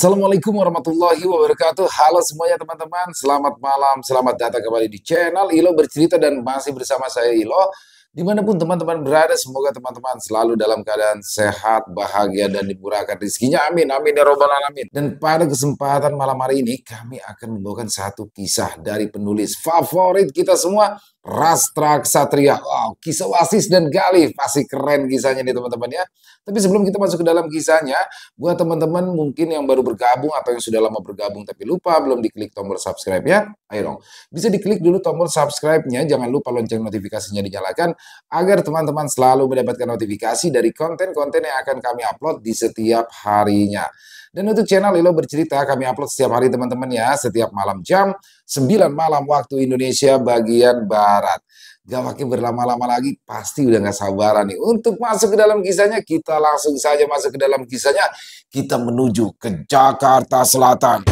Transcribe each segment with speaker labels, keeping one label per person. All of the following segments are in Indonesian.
Speaker 1: Assalamualaikum warahmatullahi wabarakatuh. Halo semuanya teman-teman, selamat malam, selamat datang kembali di channel Ilo Bercerita dan masih bersama saya Ilo. Dimanapun teman-teman berada, semoga teman-teman selalu dalam keadaan sehat, bahagia, dan dimurahkan rezekinya. Amin, amin ya robbal alamin. Dan pada kesempatan malam hari ini, kami akan membawakan satu kisah dari penulis favorit kita semua, Rastra Ksatria. Wow, kisah Wasis dan Galih, pasti keren kisahnya nih teman-teman ya. Tapi sebelum kita masuk ke dalam kisahnya, buat teman-teman mungkin yang baru bergabung atau yang sudah lama bergabung tapi lupa belum diklik tombol subscribe ya, ayo dong. Bisa diklik dulu tombol subscribe-nya, jangan lupa lonceng notifikasinya dinyalakan agar teman-teman selalu mendapatkan notifikasi dari konten-konten yang akan kami upload di setiap harinya. Dan untuk channel Ilo Bercerita kami upload setiap hari teman-teman ya, setiap malam jam 9 malam waktu Indonesia bagian Barat. Gak pakai berlama-lama lagi, pasti udah gak sabaran nih untuk masuk ke dalam kisahnya. Kita langsung saja masuk ke dalam kisahnya. Kita menuju ke Jakarta Selatan.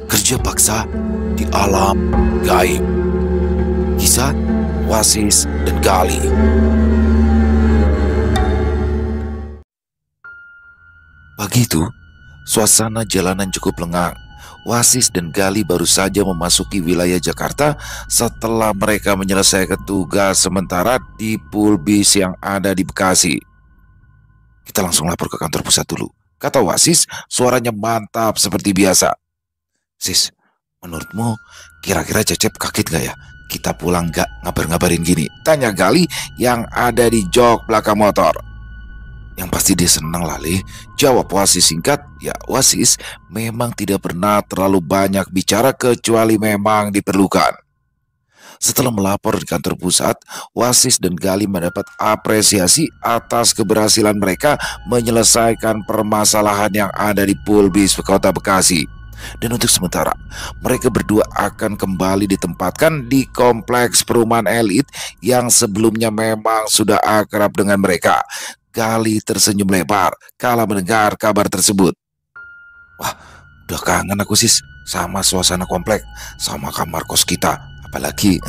Speaker 2: Kerja paksa di alam gaib. Kisah Wasis dan Galih. Pagi itu, suasana jalanan cukup lengang. Wasis dan Galih baru saja memasuki wilayah Jakarta setelah mereka menyelesaikan tugas sementara di pool bis yang ada di Bekasi. Kita langsung lapor ke kantor pusat dulu, kata Wasis, suaranya mantap seperti biasa. Sis, menurutmu kira-kira Cecep kaget gak ya? Kita pulang gak ngabar-ngabarin gini? Tanya Galih yang ada di jok belakang motor. Yang pasti dia senang lah, Le. Jawab Wasis singkat. Ya, Wasis memang tidak pernah terlalu banyak bicara kecuali memang diperlukan. Setelah melapor di kantor pusat, Wasis dan Galih mendapat apresiasi atas keberhasilan mereka menyelesaikan permasalahan yang ada di pool bis kota Bekasi. Dan untuk sementara, mereka berdua akan kembali ditempatkan di kompleks perumahan elit yang sebelumnya memang sudah akrab dengan mereka. Galih tersenyum lebar kala mendengar kabar tersebut. Wah, udah kangen aku sis sama suasana komplek, sama kamar kos kita. Apalagi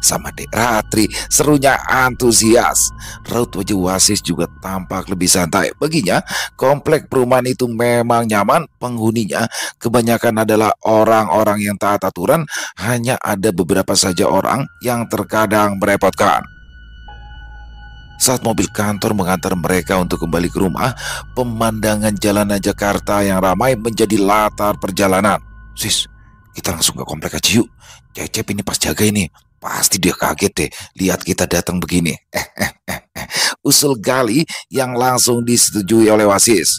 Speaker 2: sama Dek Ratri, serunya antusias. Raut wajah Wasis juga tampak lebih santai. Baginya, komplek perumahan itu memang nyaman. Penghuninya kebanyakan adalah orang-orang yang taat aturan. Hanya ada beberapa saja orang yang terkadang merepotkan. Saat mobil kantor mengantar mereka untuk kembali ke rumah, pemandangan jalanan Jakarta yang ramai menjadi latar perjalanan. Sis, kita langsung ke komplek aja yuk. Cecep ini pas jaga ini, pasti dia kaget deh lihat kita datang begini. Usul Galih yang langsung disetujui oleh Wasis.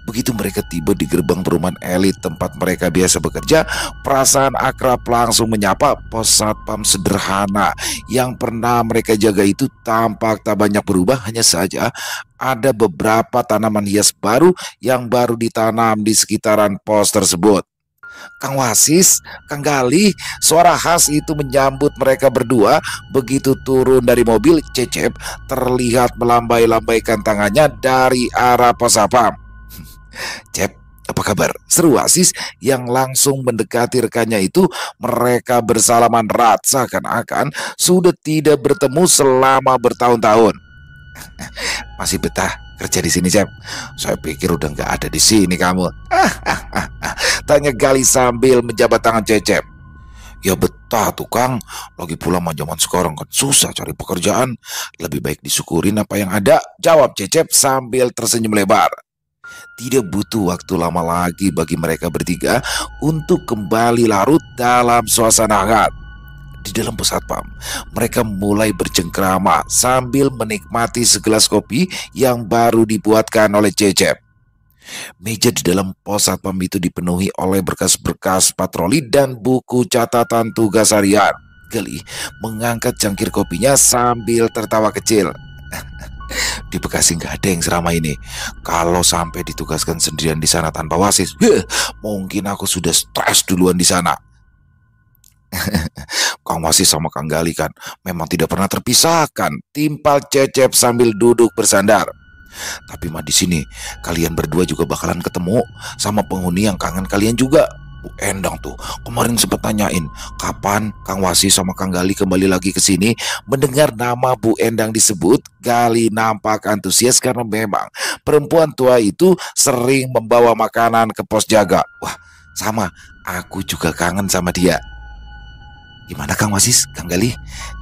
Speaker 2: Begitu mereka tiba di gerbang perumahan elit tempat mereka biasa bekerja, perasaan akrab langsung menyapa. Pos satpam sederhana yang pernah mereka jaga itu tampak tak banyak berubah, hanya saja ada beberapa tanaman hias baru yang baru ditanam di sekitaran pos tersebut. Kang Wasis, Kang Galih, suara khas itu menyambut mereka berdua. Begitu turun dari mobil, Cecep terlihat melambai-lambaikan tangannya dari arah pos satpam. Cep, apa kabar? Seru Wasis yang langsung mendekati rekannya itu. Mereka bersalaman erat seakan-akan sudah tidak bertemu selama bertahun-tahun. Masih betah kerja di sini, Cep? Saya pikir udah nggak ada di sini kamu. Tanya Galih sambil menjabat tangan Cecep. Ya betah tuh Kang, lagi pula mah zaman sekarang kan susah cari pekerjaan. Lebih baik disyukurin apa yang ada, jawab Cecep sambil tersenyum lebar. Tidak butuh waktu lama lagi bagi mereka bertiga untuk kembali larut dalam suasana hangat. Di dalam pos satpam, mereka mulai bercengkrama sambil menikmati segelas kopi yang baru dibuatkan oleh Cecep. Meja di dalam pos satpam itu dipenuhi oleh berkas-berkas patroli dan buku catatan tugas harian. Galih mengangkat cangkir kopinya sambil tertawa kecil. Di Bekasi nggak ada yang seramai ini. Kalau sampai ditugaskan sendirian di sana tanpa Wasis, mungkin aku sudah stres duluan di sana. Kang Wasis sama Kang Galih kan memang tidak pernah terpisahkan, timpal Cecep sambil duduk bersandar. Tapi mah di sini kalian berdua juga bakalan ketemu sama penghuni yang kangen kalian juga. Bu Endang tuh kemarin sempat nanyain kapan Kang Wasi sama Kang Gali kembali lagi ke sini. Mendengar nama Bu Endang disebut, Gali nampak antusias karena memang perempuan tua itu sering membawa makanan ke pos jaga. Wah, sama, aku juga kangen sama dia. Gimana Kang Wasis, Kang Gali?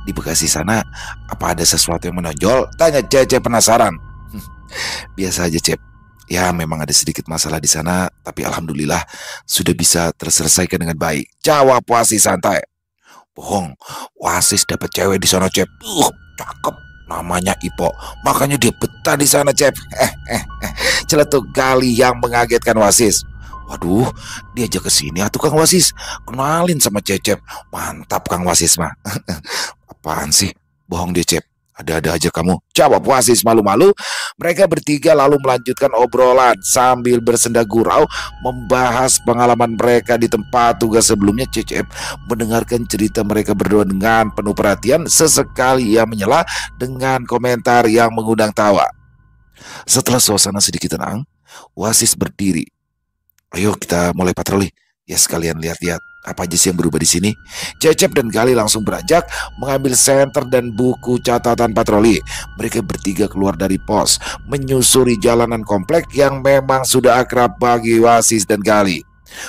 Speaker 2: Di Bekasi sana apa ada sesuatu yang menonjol? Tanya Cece penasaran. Biasa aja Cep. Ya memang ada sedikit masalah di sana, tapi alhamdulillah sudah bisa terselesaikan dengan baik. Jawab Wasis santai. Bohong, Wasis dapat cewek di sana Cep. Cakep. Namanya Ipo, makanya dia betah di sana Cep. Celetuk Gali yang mengagetkan Wasis. Waduh, diajak ke sini atuh Kang Wasis. Kenalin sama Cecep. Mantap Kang Wasis mah. Apaan sih? Bohong dia Cep. Ada-ada aja kamu. Jawab Wasis malu-malu. Mereka bertiga lalu melanjutkan obrolan sambil bersenda gurau membahas pengalaman mereka di tempat tugas sebelumnya. Cecep mendengarkan cerita mereka berdua dengan penuh perhatian. Sesekali ia menyela dengan komentar yang mengundang tawa. Setelah suasana sedikit tenang, Wasis berdiri. Ayo kita mulai patroli. Ya sekalian lihat-lihat apa aja sih yang berubah di sini. Cecep dan Gali langsung beranjak mengambil senter dan buku catatan patroli. Mereka bertiga keluar dari pos, menyusuri jalanan komplek yang memang sudah akrab bagi Wasis dan Gali.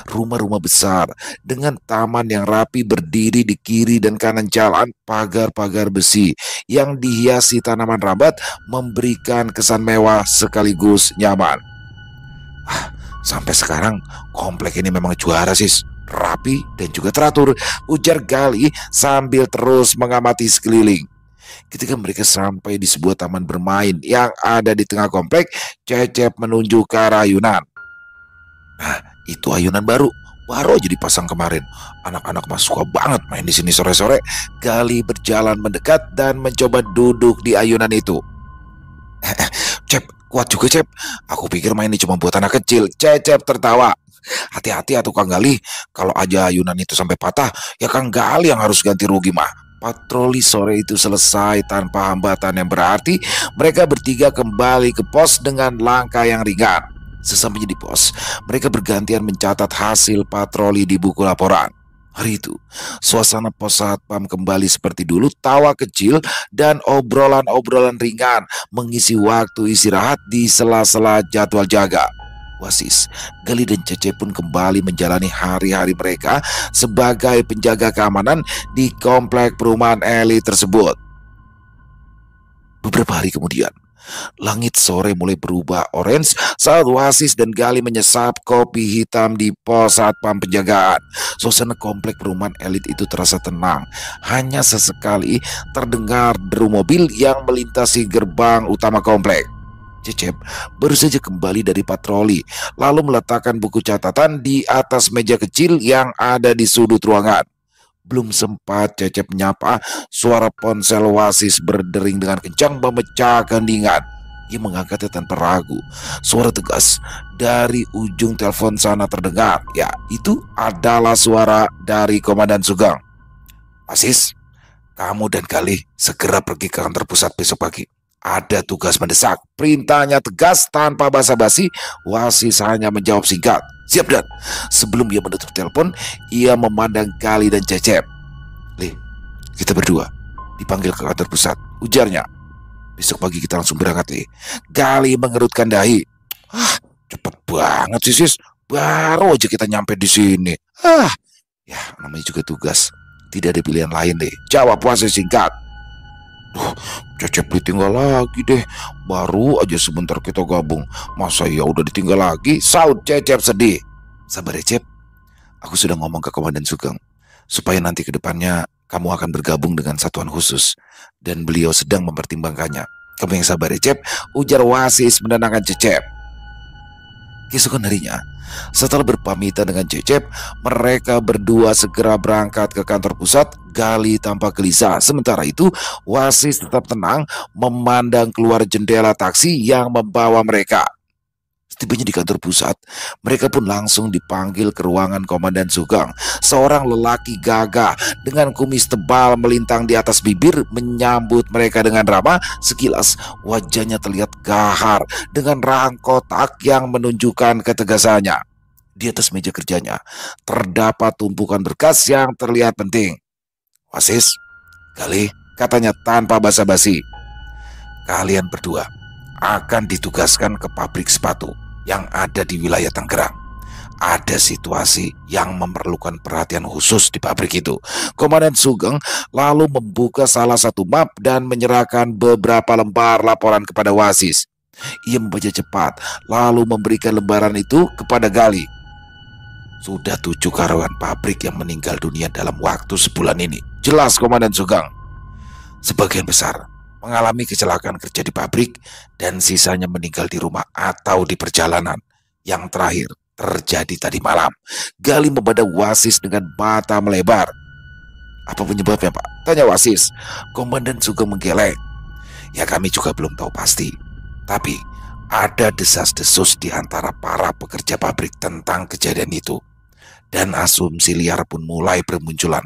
Speaker 2: Rumah-rumah besar dengan taman yang rapi berdiri di kiri dan kanan jalan. Pagar-pagar besi yang dihiasi tanaman rambat memberikan kesan mewah sekaligus nyaman. Sampai sekarang komplek ini memang juara sis, rapi dan juga teratur, ujar Gali sambil terus mengamati sekeliling. Ketika mereka sampai di sebuah taman bermain yang ada di tengah komplek, Cecep menunjuk ke arah ayunan. Nah, itu ayunan baru aja dipasang kemarin. Anak-anak mah suka banget main di sini sore-sore. Gali berjalan mendekat dan mencoba duduk di ayunan itu. Cep, kuat juga Cep. Aku pikir main ini cuma buat anak kecil. Cecep tertawa. Hati-hati atuh Kang Gali. Kalau aja ayunan itu sampai patah, ya Kang Gali yang harus ganti rugi mah. Patroli sore itu selesai tanpa hambatan yang berarti. Mereka bertiga kembali ke pos dengan langkah yang ringan. Sesampainya di pos, mereka bergantian mencatat hasil patroli di buku laporan. Hari itu, suasana pos satpam kembali seperti dulu, tawa kecil dan obrolan-obrolan ringan mengisi waktu istirahat di sela-sela jadwal jaga. Wasis, Gali dan Cecep pun kembali menjalani hari-hari mereka sebagai penjaga keamanan di komplek perumahan elit tersebut. Beberapa hari kemudian, langit sore mulai berubah orange saat Wasis dan Gali menyesap kopi hitam di pos satpam penjagaan. Suasana komplek perumahan elit itu terasa tenang. Hanya sesekali terdengar deru mobil yang melintasi gerbang utama komplek. Cecep baru saja kembali dari patroli, lalu meletakkan buku catatan di atas meja kecil yang ada di sudut ruangan. Belum sempat Cecep menyapa, suara ponsel Wasis berdering dengan kencang memecah keheningan. Ia mengangkatnya tanpa ragu. Suara tegas dari ujung telepon sana terdengar. Ya, itu adalah suara dari Komandan Sugeng. Wasis, kamu dan Gali segera pergi ke kantor pusat besok pagi. Ada tugas mendesak. Perintahnya tegas tanpa basa-basi. Wasis hanya menjawab singkat. Siap Dan. Sebelum ia menutup telepon, ia memandang Gali dan Cecep. Li, kita berdua dipanggil ke kantor pusat, ujarnya. Besok pagi kita langsung berangkat, Li. Gali mengerutkan dahi. Cepet banget sih, Sis. Baru aja kita nyampe di sini. Ya namanya juga tugas. Tidak ada pilihan lain, deh. Jawab Wasis singkat. Cecep ditinggal lagi deh. Baru aja sebentar kita gabung, masa ya udah ditinggal lagi? Saut Cecep sedih. Sabar ya Cep, aku sudah ngomong ke Komandan Sugeng supaya nanti ke depannya kamu akan bergabung dengan satuan khusus, dan beliau sedang mempertimbangkannya. Kamu yang sabar ya Cep, ujar Wasis menenangkan Cecep. Keesokan harinya, setelah berpamitan dengan Cecep, mereka berdua segera berangkat ke kantor pusat. Gali tampak gelisah. Sementara itu, Wasis tetap tenang memandang keluar jendela taksi yang membawa mereka. Setibanya di kantor pusat, mereka pun langsung dipanggil ke ruangan Komandan Sugeng. Seorang lelaki gagah dengan kumis tebal melintang di atas bibir menyambut mereka dengan ramah. Sekilas wajahnya terlihat gahar dengan rahang kotak yang menunjukkan ketegasannya. Di atas meja kerjanya terdapat tumpukan berkas yang terlihat penting. "Wasis, Gali," katanya tanpa basa-basi, "kalian berdua akan ditugaskan ke pabrik sepatu yang ada di wilayah Tangerang. Ada situasi yang memerlukan perhatian khusus di pabrik itu." Komandan Sugeng lalu membuka salah satu map dan menyerahkan beberapa lembar laporan kepada Wasis. Ia membaca cepat, lalu memberikan lembaran itu kepada Gali. "Sudah 7 karyawan pabrik yang meninggal dunia dalam waktu sebulan ini," jelas Komandan Sugeng. "Sebagian besar mengalami kecelakaan kerja di pabrik dan sisanya meninggal di rumah atau di perjalanan. Yang terakhir terjadi tadi malam." Gali memandang Wasis dengan mata melebar. "Apa penyebabnya, Pak?" tanya Wasis. Komandan Sugeng menggeleng. "Ya, kami juga belum tahu pasti. Tapi ada desas-desus di antara para pekerja pabrik tentang kejadian itu. Dan asumsi liar pun mulai bermunculan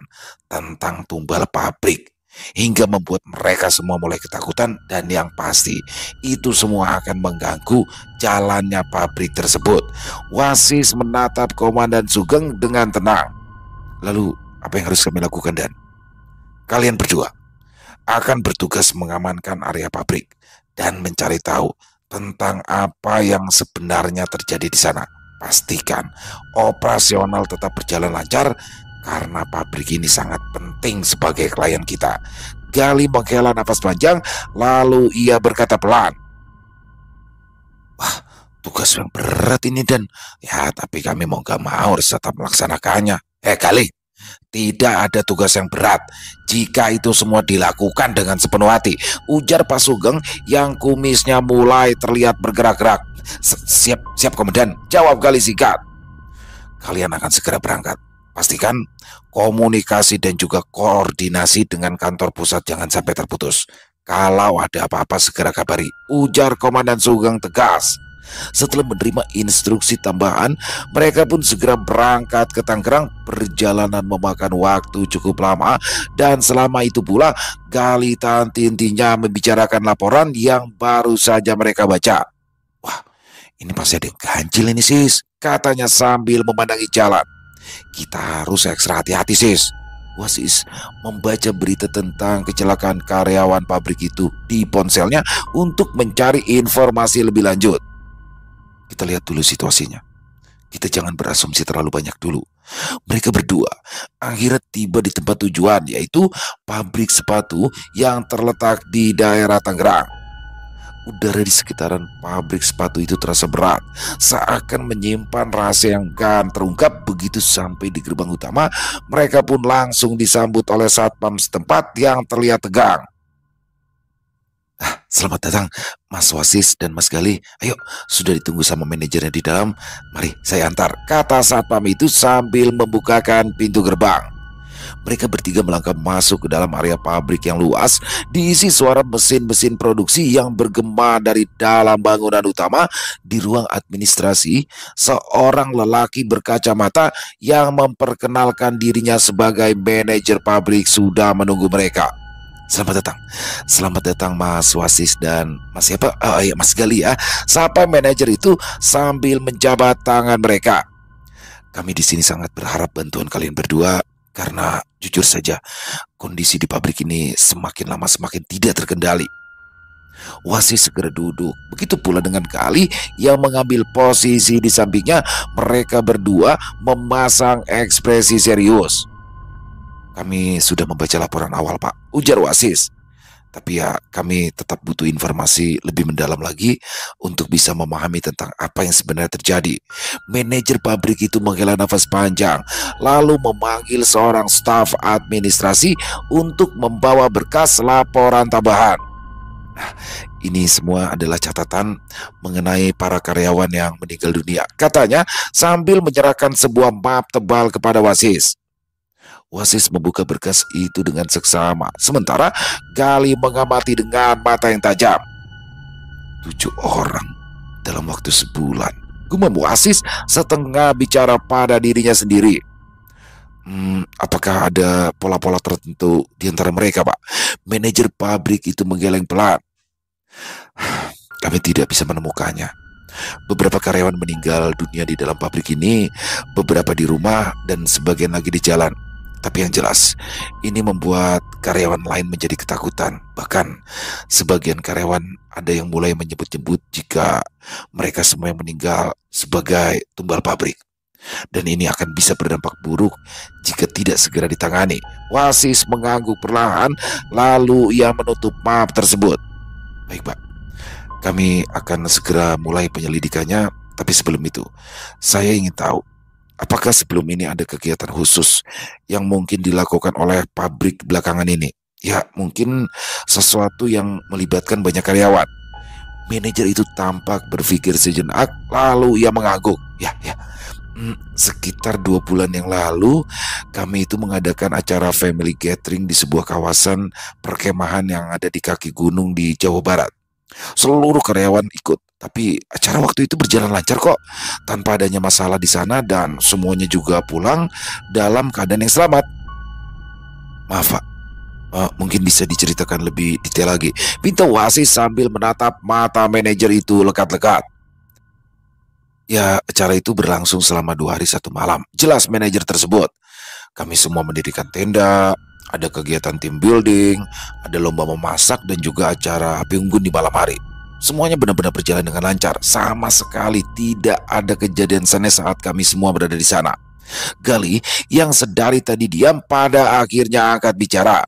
Speaker 2: tentang tumbal pabrik, hingga membuat mereka semua mulai ketakutan, dan yang pasti itu semua akan mengganggu jalannya pabrik tersebut." Wasis menatap Komandan Sugeng dengan tenang. "Lalu apa yang harus kami lakukan, Dan?" "Kalian berdua akan bertugas mengamankan area pabrik dan mencari tahu tentang apa yang sebenarnya terjadi di sana. Pastikan operasional tetap berjalan lancar karena pabrik ini sangat penting sebagai klien kita." Gali menghela nafas panjang, lalu ia berkata pelan, "Wah, tugas yang berat ini, Dan. Ya, tapi kami mau gak mau harus tetap melaksanakannya." Gali, tidak ada tugas yang berat jika itu semua dilakukan dengan sepenuh hati," ujar Pak Sugeng yang kumisnya mulai terlihat bergerak-gerak. Siap, Komandan," jawab Gali singkat. "Kalian akan segera berangkat. Pastikan komunikasi dan juga koordinasi dengan kantor pusat jangan sampai terputus. Kalau ada apa-apa segera kabari," ujar Komandan Sugeng tegas. Setelah menerima instruksi tambahan, mereka pun segera berangkat ke Tangerang. Perjalanan memakan waktu cukup lama, dan selama itu pula Gali tanti-intinya membicarakan laporan yang baru saja mereka baca. "Wah, ini pasti ada yang ganjil ini, Sis," katanya sambil memandangi jalan. "Kita harus ekstra hati-hati, Sis." Wasis membaca berita tentang kecelakaan karyawan pabrik itu di ponselnya untuk mencari informasi lebih lanjut. "Kita lihat dulu situasinya. Kita jangan berasumsi terlalu banyak dulu." Mereka berdua akhirnya tiba di tempat tujuan, yaitu pabrik sepatu yang terletak di daerah Tangerang. Udara di sekitaran pabrik sepatu itu terasa berat, seakan menyimpan rahasia yang akan terungkap. Begitu sampai di gerbang utama, mereka pun langsung disambut oleh satpam setempat yang terlihat tegang. "Selamat datang, Mas Wasis dan Mas Gali. Ayo, sudah ditunggu sama manajernya di dalam. Mari saya antar," kata satpam itu sambil membukakan pintu gerbang. Mereka bertiga melangkah masuk ke dalam area pabrik yang luas, diisi suara mesin-mesin produksi yang bergema dari dalam bangunan utama. Di ruang administrasi, seorang lelaki berkacamata yang memperkenalkan dirinya sebagai manajer pabrik sudah menunggu mereka. Selamat datang Mas Wasis dan Mas siapa? Oh iya, Mas Gali ya," sapa manajer itu sambil menjabat tangan mereka. "Kami di sini sangat berharap bantuan kalian berdua, karena jujur saja kondisi di pabrik ini semakin lama semakin tidak terkendali." Wasis segera duduk. Begitu pula dengan Gali yang mengambil posisi di sampingnya. Mereka berdua memasang ekspresi serius. "Kami sudah membaca laporan awal, Pak," ujar Wasis. "Tapi ya, kami tetap butuh informasi lebih mendalam lagi untuk bisa memahami tentang apa yang sebenarnya terjadi." Manajer pabrik itu menghela nafas panjang, lalu memanggil seorang staf administrasi untuk membawa berkas laporan tambahan. "Ini semua adalah catatan mengenai para karyawan yang meninggal dunia," katanya sambil menyerahkan sebuah map tebal kepada Wasis. Wasis membuka berkas itu dengan seksama, sementara Gali mengamati dengan mata yang tajam. 7 orang dalam waktu sebulan, gumam Wasis setengah bicara pada dirinya sendiri. Apakah ada pola-pola tertentu di antara mereka, Pak?" Manajer pabrik itu menggeleng pelan. "Kami tidak bisa menemukannya. Beberapa karyawan meninggal dunia di dalam pabrik ini, beberapa di rumah, dan sebagian lagi di jalan. Tapi yang jelas, ini membuat karyawan lain menjadi ketakutan. Bahkan, sebagian karyawan ada yang mulai menyebut-nyebut jika mereka semua yang meninggal sebagai tumbal pabrik. Dan ini akan bisa berdampak buruk jika tidak segera ditangani. Wasis mengangguk perlahan, lalu ia menutup map tersebut. Baik, Pak. Kami akan segera mulai penyelidikannya, tapi sebelum itu, saya ingin tahu, apakah sebelum ini ada kegiatan khusus yang mungkin dilakukan oleh pabrik belakangan ini? Ya, mungkin sesuatu yang melibatkan banyak karyawan. Manajer itu tampak berpikir sejenak, lalu ia mengangguk. Sekitar 2 bulan yang lalu, kami itu mengadakan acara family gathering di sebuah kawasan perkemahan yang ada di kaki gunung di Jawa Barat. Seluruh karyawan ikut, tapi acara waktu itu berjalan lancar kok, tanpa adanya masalah di sana dan semuanya juga pulang dalam keadaan yang selamat. Maaf, Pak. Mungkin bisa diceritakan lebih detail lagi, pinta Wasis sambil menatap mata manajer itu lekat-lekat. Ya, acara itu berlangsung selama 2 hari 1 malam. Jelas manajer tersebut. Kami semua mendirikan tenda, ada kegiatan team building, ada lomba memasak, dan juga acara api unggun di malam hari. Semuanya benar-benar berjalan dengan lancar. Sama sekali tidak ada kejadian aneh saat kami semua berada di sana. Gali, yang sedari tadi diam, pada akhirnya angkat bicara.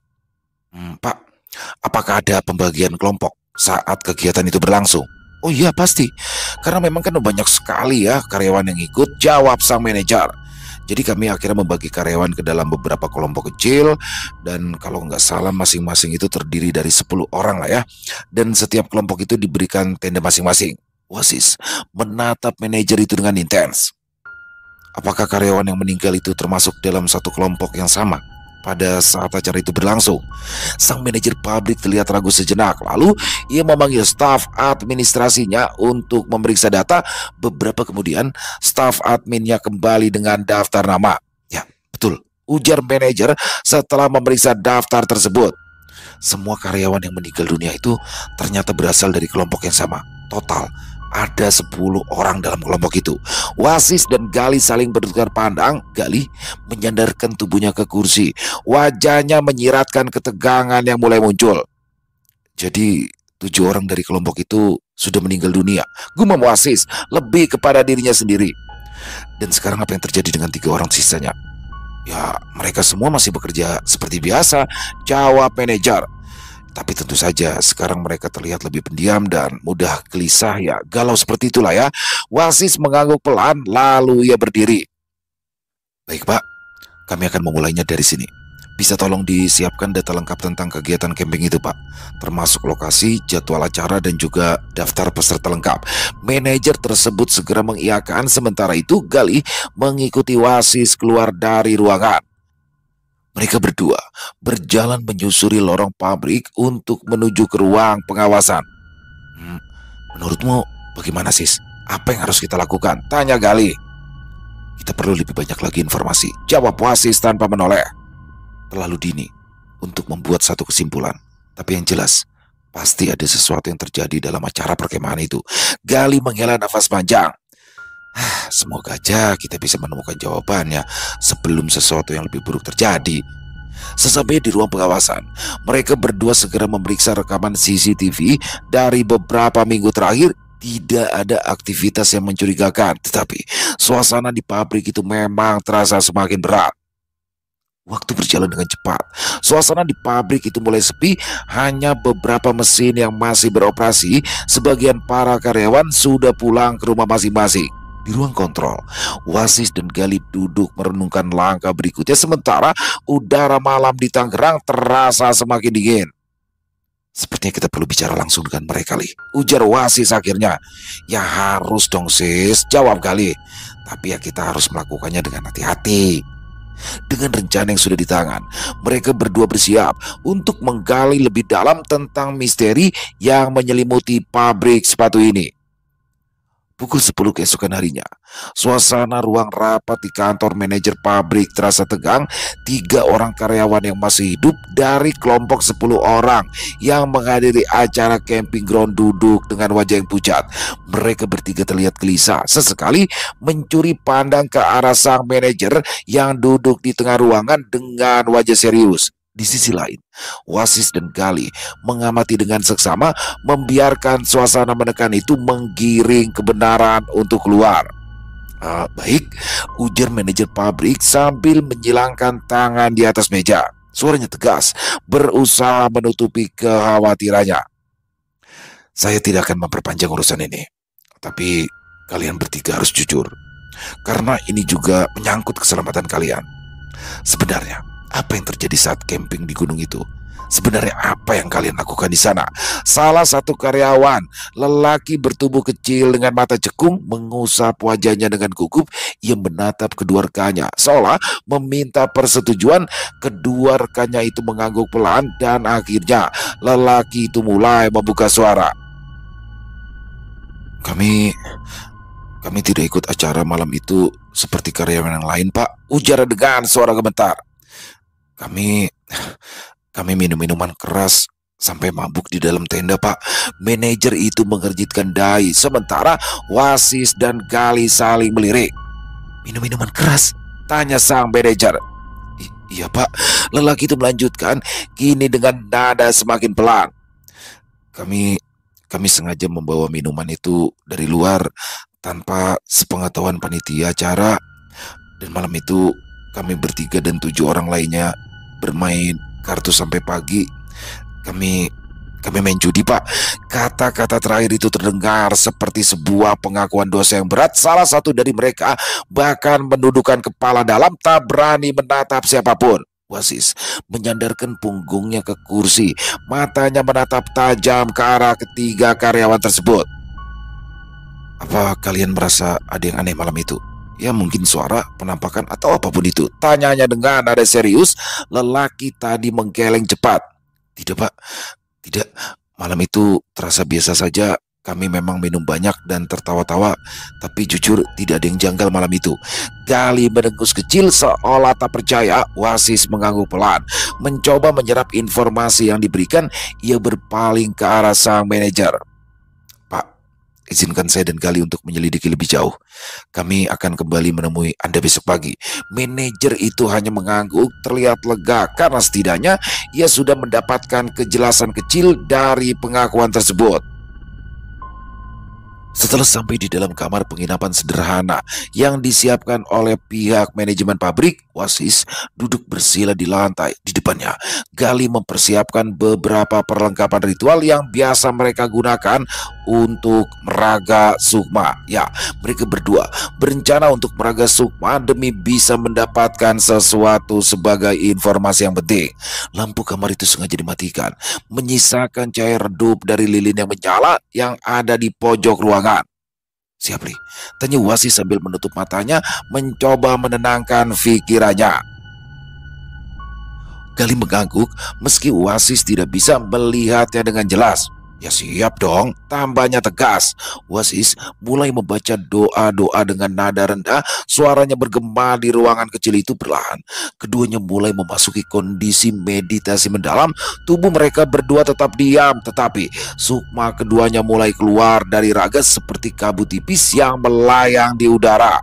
Speaker 2: Pak, apakah ada pembagian kelompok saat kegiatan itu berlangsung? Oh iya, pasti. Karena memang kan banyak sekali ya karyawan yang ikut, jawab sang manajer. Jadi kami akhirnya membagi karyawan ke dalam beberapa kelompok kecil. Dan kalau nggak salah masing-masing itu terdiri dari 10 orang lah ya. Dan setiap kelompok itu diberikan tenda masing-masing. Wasis menatap manajer itu dengan intens. Apakah karyawan yang meninggal itu termasuk dalam satu kelompok yang sama pada saat acara itu berlangsung? Sang manajer pabrik terlihat ragu sejenak. Lalu ia memanggil staf administrasinya untuk memeriksa data. Beberapa kemudian staf adminnya kembali dengan daftar nama. Ya, betul, ujar manajer setelah memeriksa daftar tersebut. Semua karyawan yang meninggal dunia itu ternyata berasal dari kelompok yang sama. Total ada 10 orang dalam kelompok itu. Wasis dan Gali saling bertukar pandang. Gali menyandarkan tubuhnya ke kursi. Wajahnya menyiratkan ketegangan yang mulai muncul. Jadi 7 orang dari kelompok itu sudah meninggal dunia. Gumam Wasis lebih kepada dirinya sendiri. Dan sekarang apa yang terjadi dengan 3 orang sisanya? Ya, mereka semua masih bekerja seperti biasa, jawab manajer. Tapi tentu saja sekarang mereka terlihat lebih pendiam dan mudah gelisah, ya galau seperti itulah ya. Wasis mengangguk pelan, lalu ia berdiri. Baik, Pak, kami akan memulainya dari sini. Bisa tolong disiapkan data lengkap tentang kegiatan camping itu, Pak, termasuk lokasi, jadwal acara, dan juga daftar peserta lengkap. Manajer tersebut segera mengiyakan. Sementara itu Gali mengikuti Wasis keluar dari ruangan. Mereka berdua berjalan menyusuri lorong pabrik untuk menuju ke ruang pengawasan. Menurutmu bagaimana, Sis? Apa yang harus kita lakukan? Tanya Gali. Kita perlu lebih banyak lagi informasi, jawab Wasis tanpa menoleh. Terlalu dini untuk membuat satu kesimpulan. Tapi yang jelas, pasti ada sesuatu yang terjadi dalam acara perkemahan itu. Gali menghela nafas panjang. Semoga aja kita bisa menemukan jawabannya sebelum sesuatu yang lebih buruk terjadi. Sesampai di ruang pengawasan, mereka berdua segera memeriksa rekaman CCTV dari beberapa minggu terakhir. Tidak ada aktivitas yang mencurigakan, tetapi suasana di pabrik itu memang terasa semakin berat. Waktu berjalan dengan cepat. Suasana di pabrik itu mulai sepi. Hanya beberapa mesin yang masih beroperasi. Sebagian para karyawan sudah pulang ke rumah masing-masing. Di ruang kontrol, Wasis dan Gali duduk merenungkan langkah berikutnya. Sementara udara malam di Tangerang terasa semakin dingin. Sepertinya kita perlu bicara langsung dengan mereka, Li, ujar Wasis akhirnya. Ya harus dong, Sis, jawab Gali. Tapi ya kita harus melakukannya dengan hati-hati. Dengan rencana yang sudah di tangan, mereka berdua bersiap untuk menggali lebih dalam tentang misteri yang menyelimuti pabrik sepatu ini. Pukul 10 keesokan harinya, suasana ruang rapat di kantor manajer pabrik terasa tegang. 3 orang karyawan yang masih hidup dari kelompok 10 orang yang menghadiri acara camping ground duduk dengan wajah yang pucat. Mereka bertiga terlihat gelisah, sesekali mencuri pandang ke arah sang manajer yang duduk di tengah ruangan dengan wajah serius. Di sisi lain, Wasis dan Gali mengamati dengan seksama, membiarkan suasana menekan itu menggiring kebenaran untuk keluar. Baik, ujar manajer pabrik sambil menyilangkan tangan di atas meja. Suaranya tegas, berusaha menutupi kekhawatirannya. Saya tidak akan memperpanjang urusan ini, tapi kalian bertiga harus jujur, karena ini juga menyangkut keselamatan kalian. Sebenarnya, apa yang terjadi saat camping di gunung itu? Sebenarnya apa yang kalian lakukan di sana? Salah satu karyawan, lelaki bertubuh kecil dengan mata cekung, mengusap wajahnya dengan gugup. Ia menatap kedua rekannya, seolah meminta persetujuan. Kedua rekannya itu mengangguk pelan dan akhirnya lelaki itu mulai membuka suara. Kami tidak ikut acara malam itu seperti karyawan yang lain, Pak, ujar dengan suara gemetar. Kami minum minuman keras sampai mabuk di dalam tenda, Pak. Manajer itu mengerjitkan dahi, sementara Wasis dan Gali saling melirik. Minum minuman keras? Tanya sang manajer. Iya, Pak. Lelaki itu melanjutkan, kini dengan nada semakin pelan. Kami sengaja membawa minuman itu dari luar tanpa sepengetahuan panitia acara. Dan malam itu kami bertiga dan 7 orang lainnya bermain kartu sampai pagi. Kami main judi, Pak. Kata-kata terakhir itu terdengar seperti sebuah pengakuan dosa yang berat. Salah satu dari mereka bahkan menundukkan kepala dalam, tak berani menatap siapapun. Wasis menyandarkan punggungnya ke kursi, matanya menatap tajam ke arah ketiga karyawan tersebut. Apa kalian merasa ada yang aneh malam itu? Ya, mungkin suara, penampakan, atau apapun itu, tanyanya dengan nada serius. Lelaki tadi menggeleng cepat. Tidak, Pak. Tidak. Malam itu terasa biasa saja. Kami memang minum banyak dan tertawa-tawa, tapi jujur tidak ada yang janggal malam itu. Gali mendengus kecil seolah tak percaya. Wasis mengangguk pelan, mencoba menyerap informasi yang diberikan. Ia berpaling ke arah sang manajer. Izinkan saya dan Gali untuk menyelidiki lebih jauh. Kami akan kembali menemui Anda besok pagi. Manajer itu hanya mengangguk, terlihat lega karena setidaknya ia sudah mendapatkan kejelasan kecil dari pengakuan tersebut. Setelah sampai di dalam kamar penginapan sederhana yang disiapkan oleh pihak manajemen pabrik, Wasis duduk bersila di lantai. Di depannya, Gali mempersiapkan beberapa perlengkapan ritual yang biasa mereka gunakan untuk meraga sukma. Ya, mereka berdua berencana untuk meraga sukma demi bisa mendapatkan sesuatu sebagai informasi yang penting. Lampu kamar itu sengaja dimatikan, menyisakan cahaya redup dari lilin yang menyala yang ada di pojok ruangan. Siap, Li? Tanya Wasis sambil menutup matanya, mencoba menenangkan pikirannya. Gali mengangguk meski Wasis tidak bisa melihatnya dengan jelas. Ya siap dong, tambahnya tegas. Wasis mulai membaca doa-doa dengan nada rendah. Suaranya bergema di ruangan kecil itu perlahan. Keduanya mulai memasuki kondisi meditasi mendalam. Tubuh mereka berdua tetap diam, tetapi sukma keduanya mulai keluar dari raga seperti kabut tipis yang melayang di udara.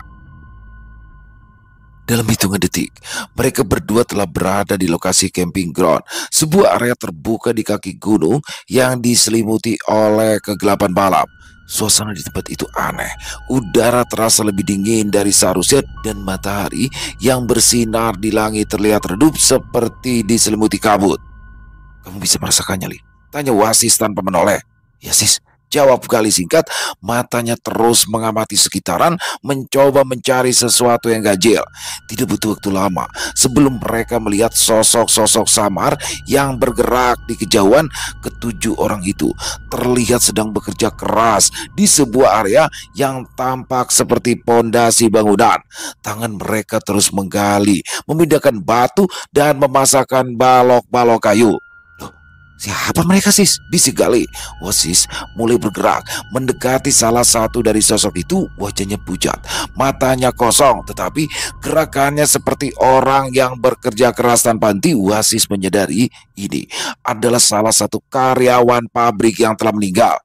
Speaker 2: Dalam hitungan detik, mereka berdua telah berada di lokasi camping ground, sebuah area terbuka di kaki gunung yang diselimuti oleh kegelapan malam. Suasana di tempat itu aneh. Udara terasa lebih dingin dari seharusnya dan matahari yang bersinar di langit terlihat redup seperti diselimuti kabut. Kamu bisa merasakannya, Li? Tanya Wasis tanpa menoleh. Ya, Sis. Jawab Gali singkat, matanya terus mengamati sekitaran, mencoba mencari sesuatu yang ganjil. Tidak butuh waktu lama sebelum mereka melihat sosok-sosok samar yang bergerak di kejauhan. Ketujuh orang itu terlihat sedang bekerja keras di sebuah area yang tampak seperti pondasi bangunan. Tangan mereka terus menggali, memindahkan batu dan memasakkan balok-balok kayu. Loh, Siapa mereka, Sis? Bisik Gali. Wasis mulai bergerak, mendekati salah satu dari sosok itu. Wajahnya pucat, matanya kosong, tetapi gerakannya seperti orang yang bekerja keras tanpa henti. Wasis menyadari ini adalah salah satu karyawan pabrik yang telah meninggal.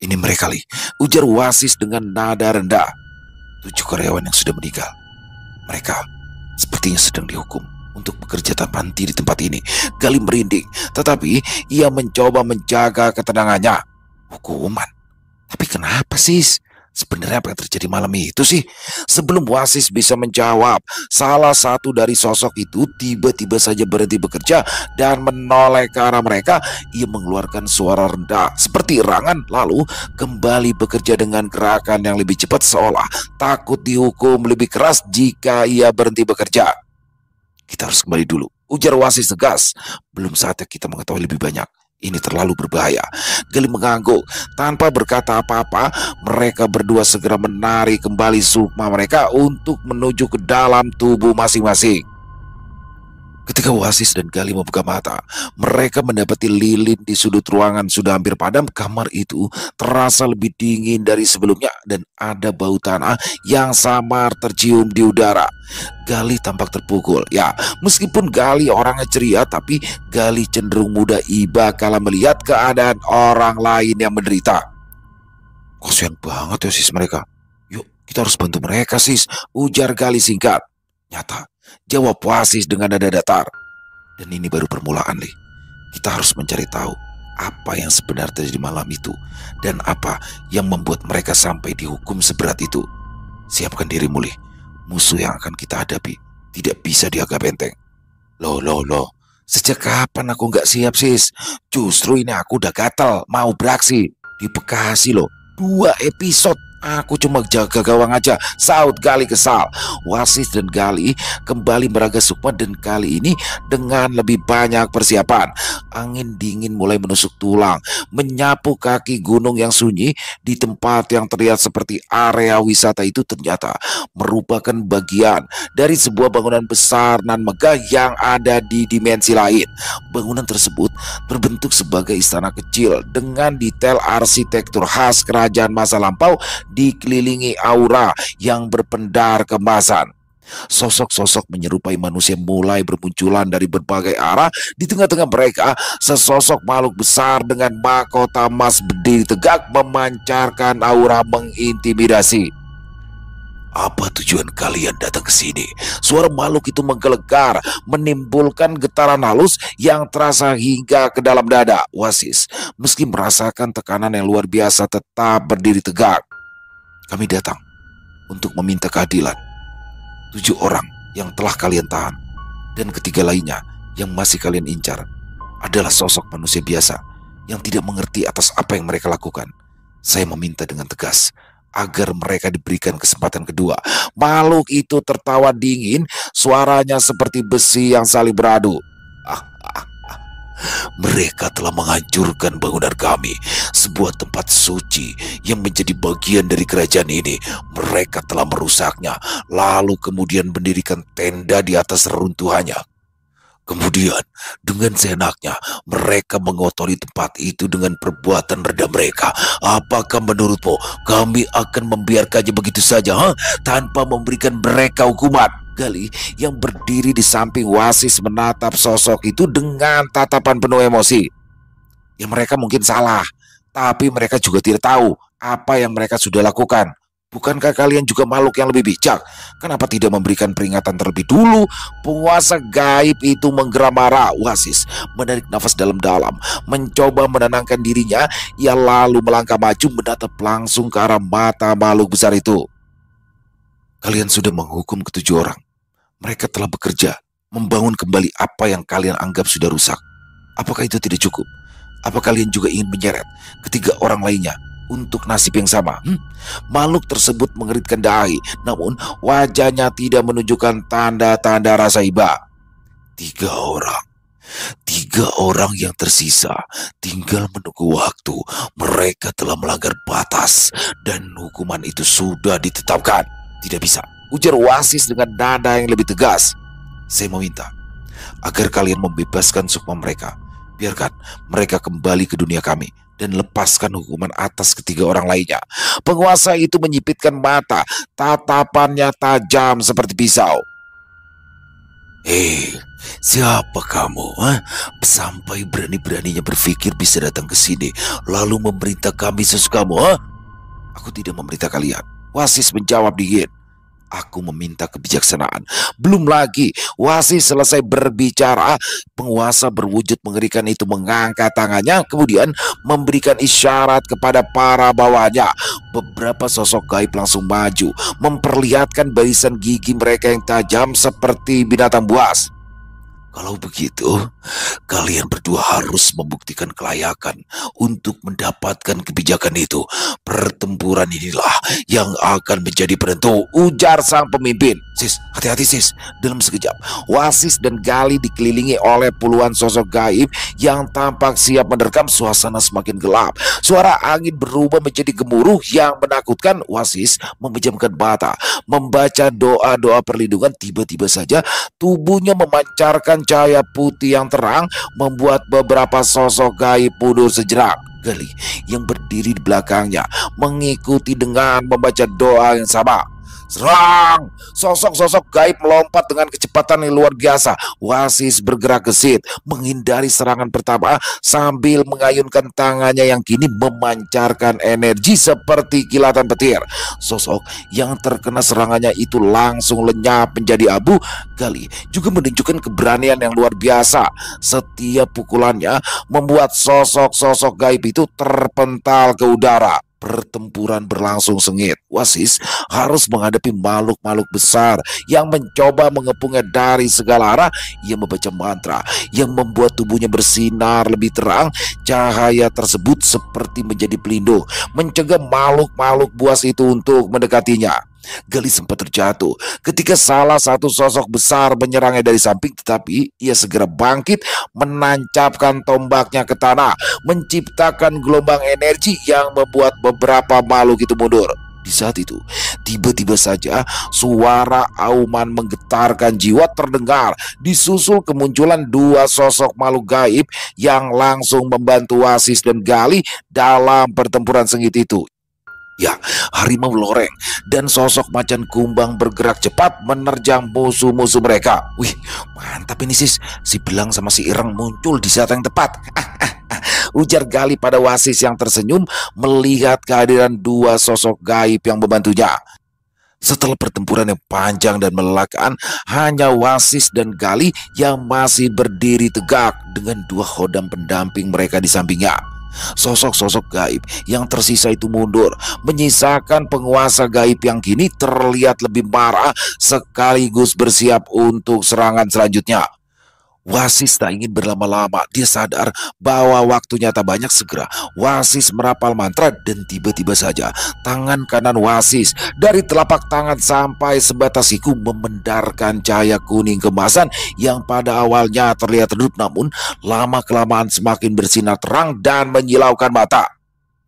Speaker 2: Ini mereka, Li, ujar Wasis dengan nada rendah. 7 karyawan yang sudah meninggal. Mereka sepertinya sedang dihukum untuk bekerja tanpa henti di tempat ini. Gali merinding, tetapi ia mencoba menjaga ketenangannya. Hukuman? Tapi kenapa, Sis? Sebenarnya apa yang terjadi malam itu sih? Sebelum Wasis bisa menjawab, salah satu dari sosok itu tiba-tiba saja berhenti bekerja dan menoleh ke arah mereka. Ia mengeluarkan suara rendah seperti erangan, lalu kembali bekerja dengan gerakan yang lebih cepat, seolah takut dihukum lebih keras jika ia berhenti bekerja. Kita harus kembali dulu, ujar Wasis tegas. Belum saatnya kita mengetahui lebih banyak. Ini terlalu berbahaya. Gali mengangguk tanpa berkata apa-apa. Mereka berdua segera menarik kembali sukma mereka untuk menuju ke dalam tubuh masing-masing. Ketika Wasis dan Gali membuka mata, mereka mendapati lilin di sudut ruangan sudah hampir padam. Kamar itu terasa lebih dingin dari sebelumnya dan ada bau tanah yang samar tercium di udara. Gali tampak terpukul. Ya, meskipun Gali orangnya ceria, tapi Gali cenderung mudah iba kala melihat keadaan orang lain yang menderita. Kasian banget ya, Sis, mereka. Yuk, kita harus bantu mereka, Sis, ujar Gali singkat. Nyata, jawab Wasis dengan nada datar. Dan ini baru permulaan, Li. Kita harus mencari tahu apa yang sebenarnya terjadi malam itu dan apa yang membuat mereka sampai dihukum seberat itu. Siapkan dirimu, Li. Musuh yang akan kita hadapi tidak bisa dianggap enteng. Loh. Sejak kapan aku nggak siap, Sis? Justru ini aku udah gatal mau beraksi. Di Bekasi loh, 2 episode aku cuma jaga gawang aja, saut Gali kesal. Wasis dan Gali kembali meraga sukma dan kali ini dengan lebih banyak persiapan. Angin dingin mulai menusuk tulang, menyapu kaki gunung yang sunyi. Di tempat yang terlihat seperti area wisata itu ternyata merupakan bagian dari sebuah bangunan besar nan megah yang ada di dimensi lain. Bangunan tersebut berbentuk sebagai istana kecil dengan detail arsitektur khas kerajaan masa lampau, dikelilingi aura yang berpendar keemasan. Sosok-sosok menyerupai manusia mulai bermunculan dari berbagai arah. Di tengah-tengah mereka, sesosok makhluk besar dengan mahkota emas berdiri tegak memancarkan aura mengintimidasi. Apa tujuan kalian datang ke sini? Suara makhluk itu menggelegar, menimbulkan getaran halus yang terasa hingga ke dalam dada. Wasis, meski merasakan tekanan yang luar biasa, tetap berdiri tegak. Kami datang untuk meminta keadilan. 7 orang yang telah kalian tahan dan ketiga lainnya yang masih kalian incar adalah sosok manusia biasa yang tidak mengerti atas apa yang mereka lakukan. Saya meminta dengan tegas agar mereka diberikan kesempatan kedua. Makhluk itu tertawa dingin, suaranya seperti besi yang saling beradu. Mereka telah menghancurkan bangunan kami, sebuah tempat suci yang menjadi bagian dari kerajaan ini. Mereka telah merusaknya, lalu kemudian mendirikan tenda di atas reruntuhannya. Kemudian, dengan seenaknya, mereka mengotori tempat itu dengan perbuatan rendah mereka. Apakah menurutmu kami akan membiarkannya begitu saja, tanpa memberikan mereka hukuman? Gali yang berdiri di samping Wasis menatap sosok itu dengan tatapan penuh emosi. Ya, mereka mungkin salah, tapi mereka juga tidak tahu apa yang mereka sudah lakukan. Bukankah kalian juga makhluk yang lebih bijak? Kenapa tidak memberikan peringatan terlebih dulu? Penguasa gaib itu menggeram marah. Wasis menarik nafas dalam-dalam, mencoba menenangkan dirinya. Ia lalu melangkah maju menatap langsung ke arah mata makhluk besar itu. Kalian sudah menghukum ke-7 orang. Mereka telah bekerja, membangun kembali apa yang kalian anggap sudah rusak. Apakah itu tidak cukup? Apa kalian juga ingin menyeret ketiga orang lainnya untuk nasib yang sama? Makhluk tersebut mengeritkan dahi, namun wajahnya tidak menunjukkan tanda-tanda rasa iba. 3 orang. 3 orang yang tersisa tinggal menunggu waktu. Mereka telah melanggar batas dan hukuman itu sudah ditetapkan. Tidak bisa, ujar Wasis dengan nada yang lebih tegas. Saya meminta agar kalian membebaskan sukma mereka. Biarkan mereka kembali ke dunia kami dan lepaskan hukuman atas ketiga orang lainnya. Penguasa itu menyipitkan mata, tatapannya tajam seperti pisau. Hei, siapa kamu? Sampai berani-beraninya berpikir bisa datang ke sini, lalu memerintah kami sesukamu? Aku tidak memerintah kalian. Wasis menjawab dingin. Aku meminta kebijaksanaan. Belum lagi Wasis selesai berbicara, penguasa berwujud mengerikan itu mengangkat tangannya, kemudian memberikan isyarat kepada para bawahnya. Beberapa sosok gaib langsung maju, memperlihatkan barisan gigi mereka yang tajam seperti binatang buas. Kalau begitu, kalian berdua harus membuktikan kelayakan untuk mendapatkan kebijakan itu. Pertempuran inilah yang akan menjadi penentu, ujar sang pemimpin. Sis, hati-hati sis. Dalam sekejap, Wasis dan Gali dikelilingi oleh puluhan sosok gaib yang tampak siap menerkam. Suasana semakin gelap. Suara angin berubah menjadi gemuruh yang menakutkan. Wasis memejamkan mata, membaca doa-doa perlindungan. Tiba-tiba saja tubuhnya memancarkan cahaya putih yang terang, membuat beberapa sosok gaib mundur sejenak. Gali yang berdiri di belakangnya mengikuti dengan membaca doa yang sama. Serang! Sosok-sosok gaib melompat dengan kecepatan yang luar biasa. Wasis bergerak gesit menghindari serangan pertama sambil mengayunkan tangannya yang kini memancarkan energi seperti kilatan petir. Sosok yang terkena serangannya itu langsung lenyap menjadi abu. Gali juga menunjukkan keberanian yang luar biasa. Setiap pukulannya membuat sosok-sosok gaib itu terpental ke udara. Pertempuran berlangsung sengit. Wasis harus menghadapi makhluk-makhluk besar yang mencoba mengepungnya dari segala arah. Ia membaca mantra yang membuat tubuhnya bersinar lebih terang. Cahaya tersebut seperti menjadi pelindung, mencegah makhluk-makhluk buas itu untuk mendekatinya. Gali sempat terjatuh ketika salah satu sosok besar menyerangnya dari samping, tetapi ia segera bangkit, menancapkan tombaknya ke tanah, menciptakan gelombang energi yang membuat beberapa makhluk itu mundur. Di saat itu, tiba-tiba saja suara auman menggetarkan jiwa terdengar, disusul kemunculan dua sosok makhluk gaib yang langsung membantu Wasis dan Gali dalam pertempuran sengit itu. Ya, harimau loreng dan sosok macan kumbang bergerak cepat menerjang musuh-musuh mereka. Wih, mantap ini sis. Si Belang sama si Ireng muncul di saat yang tepat. Ujar Gali pada Wasis yang tersenyum melihat kehadiran dua sosok gaib yang membantunya. Setelah pertempuran yang panjang dan melelahkan, hanya Wasis dan Gali yang masih berdiri tegak dengan dua khodam pendamping mereka di sampingnya. Sosok-sosok gaib yang tersisa itu mundur, menyisakan penguasa gaib yang kini terlihat lebih marah sekaligus bersiap untuk serangan selanjutnya. Wasis tak ingin berlama-lama. Dia sadar bahwa waktunya tak banyak. Segera Wasis merapal mantra dan tiba-tiba saja tangan kanan Wasis dari telapak tangan sampai sebatas siku memendarkan cahaya kuning kemasan yang pada awalnya terlihat redup, namun lama-kelamaan semakin bersinar terang dan menyilaukan mata.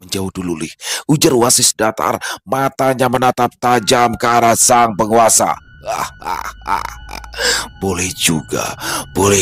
Speaker 2: Menjauh dulu, Lih, ujar Wasis datar, matanya menatap tajam ke arah sang penguasa. Boleh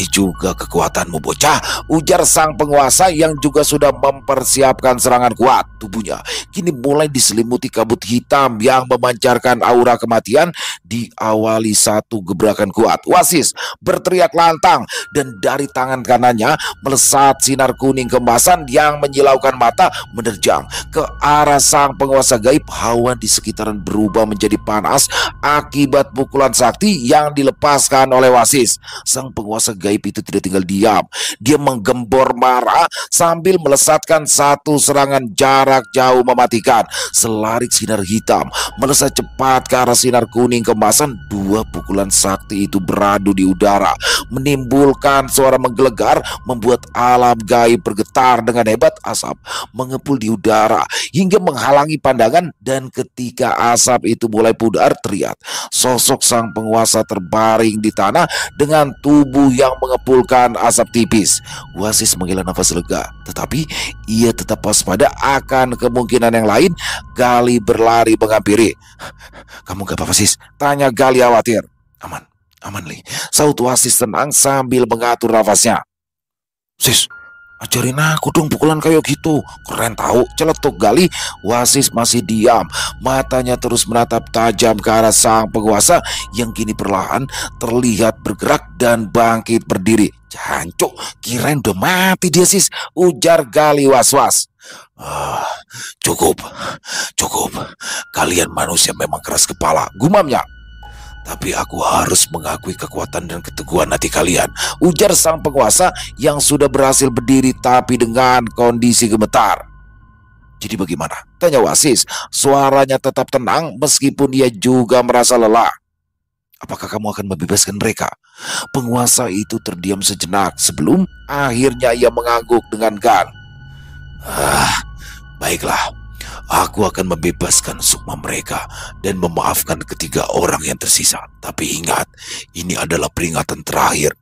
Speaker 2: juga kekuatanmu bocah, ujar sang penguasa yang juga sudah mempersiapkan serangan kuat. Tubuhnya kini mulai diselimuti kabut hitam yang memancarkan aura kematian. Diawali satu gebrakan kuat, Wasis berteriak lantang dan dari tangan kanannya melesat sinar kuning kemasan yang menyilaukan mata menerjang ke arah sang penguasa gaib. Hawa di sekitaran berubah menjadi panas akibat pukulan sakti yang dilepaskan oleh Wasis. Sang penguasa gaib itu tidak tinggal diam. Dia menggembor marah sambil melesatkan satu serangan jarak jauh mematikan. Selarik sinar hitam melesat cepat ke arah sinar kuning kemasan. Dua pukulan sakti itu beradu di udara, menimbulkan suara menggelegar, membuat alam gaib bergetar dengan hebat. Asap mengepul di udara hingga menghalangi pandangan, dan ketika asap itu mulai pudar, terlihat sosok sang penguasa terbaring di tanah dengan tubuh yang mengepulkan asap tipis. Wasis menghela nafas lega, tetapi ia tetap waspada akan kemungkinan yang lain. Gali berlari menghampiri. Kamu gak apa-apa sis? Tanya Gali khawatir. Aman Li, saut Wasis tenang sambil mengatur nafasnya. Sis, Ajarin aku dong pukulan kayak gitu. Keren tahu, celetuk Gali. Wasis masih diam. Matanya terus menatap tajam ke arah sang penguasa yang kini perlahan terlihat bergerak dan bangkit berdiri. Jancuk, kirain udah mati dia sis, ujar Gali was-was. Ah, cukup, cukup. Kalian manusia memang keras kepala, gumamnya. Tapi aku harus mengakui kekuatan dan keteguhan hati kalian, ujar sang penguasa yang sudah berhasil berdiri tapi dengan kondisi gemetar. Jadi bagaimana? Tanya Wasis. Suaranya tetap tenang meskipun ia juga merasa lelah. Apakah kamu akan membebaskan mereka? Penguasa itu terdiam sejenak sebelum akhirnya ia mengangguk dengan gan. Baiklah. Aku akan membebaskan sukma mereka dan memaafkan ketiga orang yang tersisa. Tapi ingat, ini adalah peringatan terakhir.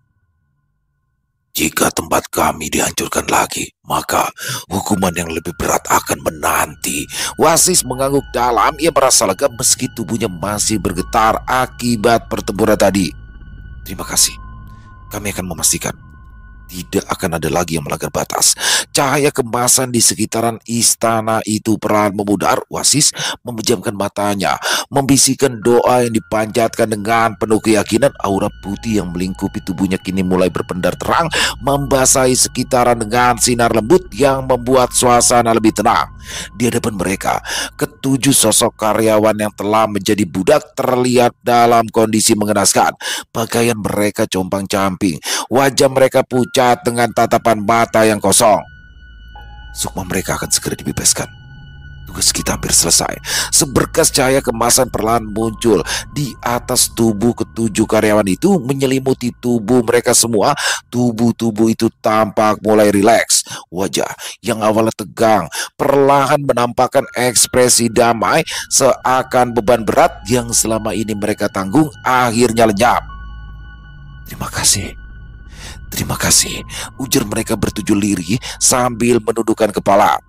Speaker 2: Jika tempat kami dihancurkan lagi, maka hukuman yang lebih berat akan menanti. Wasis mengangguk dalam, ia merasa lega meski tubuhnya masih bergetar akibat pertempuran tadi. Terima kasih. Kami akan memastikan tidak akan ada lagi yang melanggar batas. Cahaya kemasan di sekitaran istana itu perlahan memudar. Wasis memejamkan matanya, membisikkan doa yang dipanjatkan dengan penuh keyakinan. Aura putih yang melingkupi tubuhnya kini mulai berpendar terang, membasahi sekitaran dengan sinar lembut yang membuat suasana lebih tenang. Di hadapan mereka, ketujuh sosok karyawan yang telah menjadi budak terlihat dalam kondisi mengenaskan. Pakaian mereka compang-camping, wajah mereka pucat dengan tatapan mata yang kosong. Sukma mereka akan segera dibebaskan. Tugas kita hampir selesai. Seberkas cahaya kemasan perlahan muncul di atas tubuh ketujuh karyawan itu, menyelimuti tubuh mereka semua. Tubuh-tubuh itu tampak mulai rileks. Wajah yang awalnya tegang perlahan menampakkan ekspresi damai, seakan beban berat yang selama ini mereka tanggung akhirnya lenyap. Terima kasih. Terima kasih, ujar mereka bertujuh lirih sambil menundukkan kepala.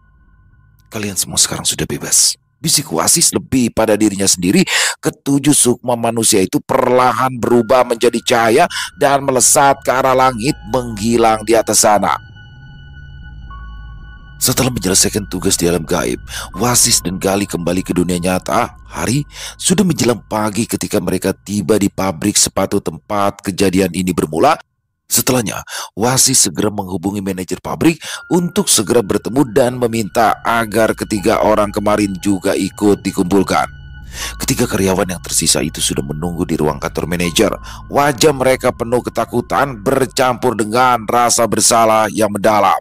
Speaker 2: Kalian semua sekarang sudah bebas, bisik Wasis lebih pada dirinya sendiri. Ketujuh sukma manusia itu perlahan berubah menjadi cahaya dan melesat ke arah langit, menghilang di atas sana. Setelah menyelesaikan tugas di alam gaib, Wasis dan Gali kembali ke dunia nyata. Hari sudah menjelang pagi ketika mereka tiba di pabrik sepatu tempat kejadian ini bermula. Setelahnya, Wasis segera menghubungi manajer pabrik untuk segera bertemu dan meminta agar ketiga orang kemarin juga ikut dikumpulkan. Ketiga karyawan yang tersisa itu sudah menunggu di ruang kantor manajer. Wajah mereka penuh ketakutan bercampur dengan rasa bersalah yang mendalam.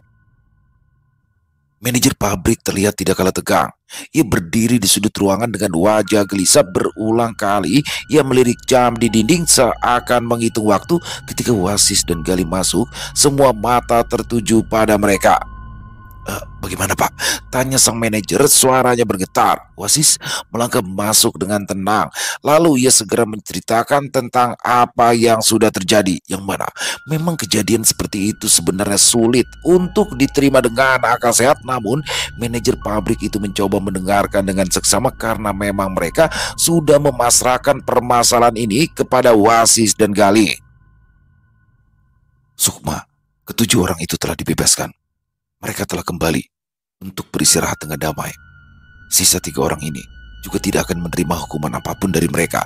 Speaker 2: Manajer pabrik terlihat tidak kalah tegang. Ia berdiri di sudut ruangan dengan wajah gelisah. Berulang kali ia melirik jam di dinding seakan menghitung waktu. Ketika Wasis dan Gali masuk, semua mata tertuju pada mereka. Bagaimana Pak? Tanya sang manajer, suaranya bergetar. Wasis melangkah masuk dengan tenang. Lalu ia segera menceritakan tentang apa yang sudah terjadi. Yang mana memang kejadian seperti itu sebenarnya sulit untuk diterima dengan akal sehat. Namun manajer pabrik itu mencoba mendengarkan dengan seksama karena memang mereka sudah memasrahkan permasalahan ini kepada Wasis dan Gali. Sukma, ketujuh orang itu telah dibebaskan. Mereka telah kembali untuk beristirahat dengan damai. Sisa tiga orang ini juga tidak akan menerima hukuman apapun dari mereka.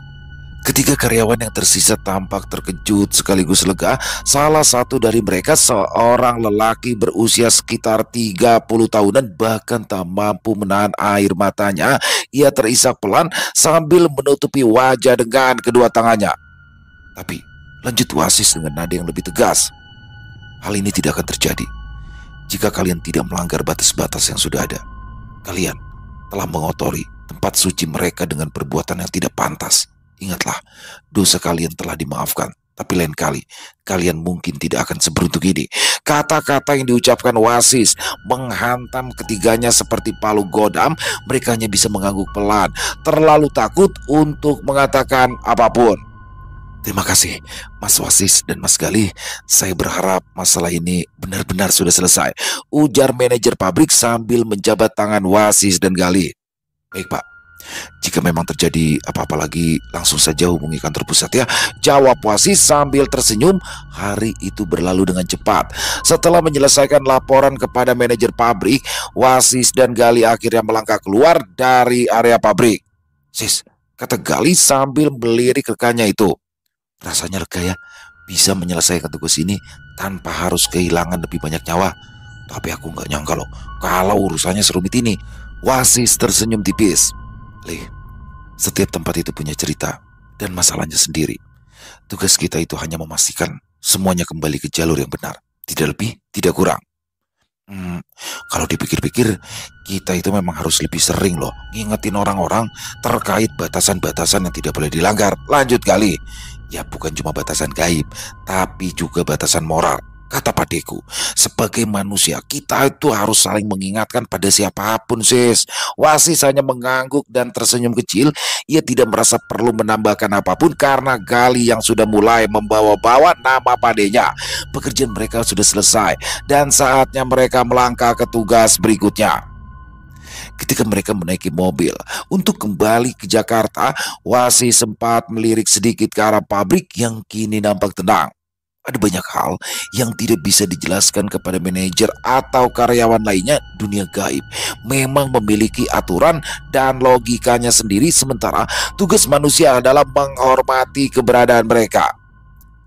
Speaker 2: Ketiga karyawan yang tersisa tampak terkejut sekaligus lega. Salah satu dari mereka, seorang lelaki berusia sekitar 30 tahunan, bahkan tak mampu menahan air matanya. Ia terisak pelan sambil menutupi wajah dengan kedua tangannya. Tapi lanjut Wasis dengan nada yang lebih tegas. Hal ini tidak akan terjadi jika kalian tidak melanggar batas-batas yang sudah ada. Kalian telah mengotori tempat suci mereka dengan perbuatan yang tidak pantas. Ingatlah, dosa kalian telah dimaafkan. Tapi lain kali, kalian mungkin tidak akan seberuntung ini. Kata-kata yang diucapkan Wasis menghantam ketiganya seperti palu godam. Mereka hanya bisa mengangguk pelan, terlalu takut untuk mengatakan apapun. Terima kasih, Mas Wasis dan Mas Gali. Saya berharap masalah ini benar-benar sudah selesai, ujar manajer pabrik sambil menjabat tangan Wasis dan Gali. Baik Pak, Jika memang terjadi apa-apa lagi, langsung saja hubungi kantor pusat ya, jawab Wasis sambil tersenyum. Hari itu berlalu dengan cepat. Setelah menyelesaikan laporan kepada manajer pabrik, Wasis dan Gali akhirnya melangkah keluar dari area pabrik. Sis, kata Gali sambil melirik rekannya itu. Rasanya lega ya, bisa menyelesaikan tugas ini tanpa harus kehilangan lebih banyak nyawa. Tapi aku nggak nyangka loh, kalau urusannya serumit ini. Wasis tersenyum tipis. Lih, setiap tempat itu punya cerita dan masalahnya sendiri. Tugas kita itu hanya memastikan semuanya kembali ke jalur yang benar. Tidak lebih, tidak kurang. Kalau dipikir-pikir, kita itu memang harus lebih sering loh ngingetin orang-orang terkait batasan-batasan yang tidak boleh dilanggar. Lanjut kali. Ya bukan cuma batasan gaib, tapi juga batasan moral. Kata padeku, sebagai manusia kita itu harus saling mengingatkan pada siapapun, sis. Wasis hanya mengangguk dan tersenyum kecil. Ia tidak merasa perlu menambahkan apapun karena Gali yang sudah mulai membawa-bawa nama padenya. Pekerjaan mereka sudah selesai dan saatnya mereka melangkah ke tugas berikutnya. Ketika mereka menaiki mobil untuk kembali ke Jakarta, Wasis sempat melirik sedikit ke arah pabrik yang kini nampak tenang. Ada banyak hal yang tidak bisa dijelaskan kepada manajer atau karyawan lainnya. Dunia gaib memang memiliki aturan dan logikanya sendiri, sementara tugas manusia adalah menghormati keberadaan mereka.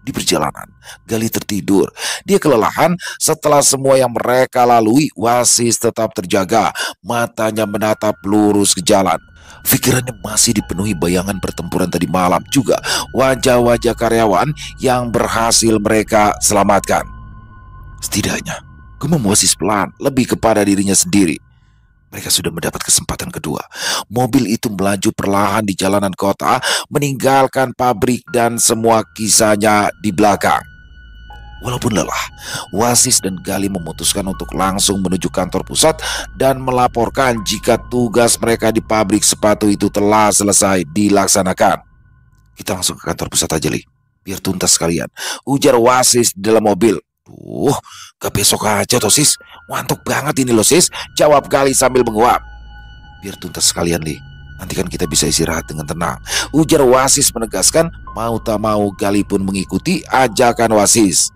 Speaker 2: Di perjalanan, Gali tertidur. Dia kelelahan setelah semua yang mereka lalui. Wasis tetap terjaga, matanya menatap lurus ke jalan. Pikirannya masih dipenuhi bayangan pertempuran tadi malam, juga wajah-wajah karyawan yang berhasil mereka selamatkan. Setidaknya, gumam Wasis pelan, lebih kepada dirinya sendiri. Mereka sudah mendapat kesempatan kedua. Mobil itu melaju perlahan di jalanan kota, meninggalkan pabrik dan semua kisahnya di belakang. Walaupun lelah, Wasis dan Gali memutuskan untuk langsung menuju kantor pusat dan melaporkan jika tugas mereka di pabrik sepatu itu telah selesai dilaksanakan. Kita langsung ke kantor pusat aja, Li. Biar tuntas sekalian, ujar Wasis di dalam mobil. Gak besok aja toh, sis. Ngantuk banget ini loh, sis, jawab Gali sambil menguap. Biar tuntas sekalian, Li. Nanti kan kita bisa istirahat dengan tenang, ujar Wasis menegaskan. Mau tak mau Gali pun mengikuti ajakan Wasis.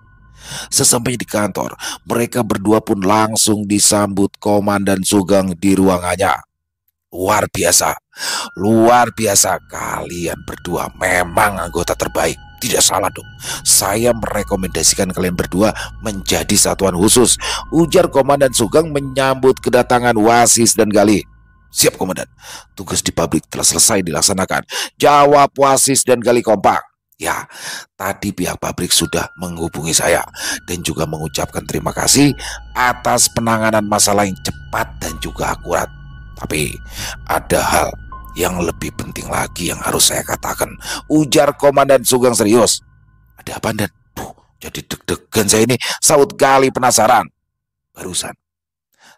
Speaker 2: Sesampainya di kantor, mereka berdua pun langsung disambut Komandan Sugeng di ruangannya. Luar biasa, kalian berdua memang anggota terbaik. Tidak salah dong, saya merekomendasikan kalian berdua menjadi satuan khusus, ujar Komandan Sugeng menyambut kedatangan Wasis dan Gali. Siap Komandan, tugas di pabrik telah selesai dilaksanakan, jawab Wasis dan Gali kompak. Ya, tadi pihak pabrik sudah menghubungi saya dan juga mengucapkan terima kasih atas penanganan masalah yang cepat dan juga akurat. Tapi ada hal yang lebih penting lagi yang harus saya katakan, ujar Komandan Sugeng serius. Ada apa, Dan? Jadi deg-degan saya ini, saut Gali penasaran. Barusan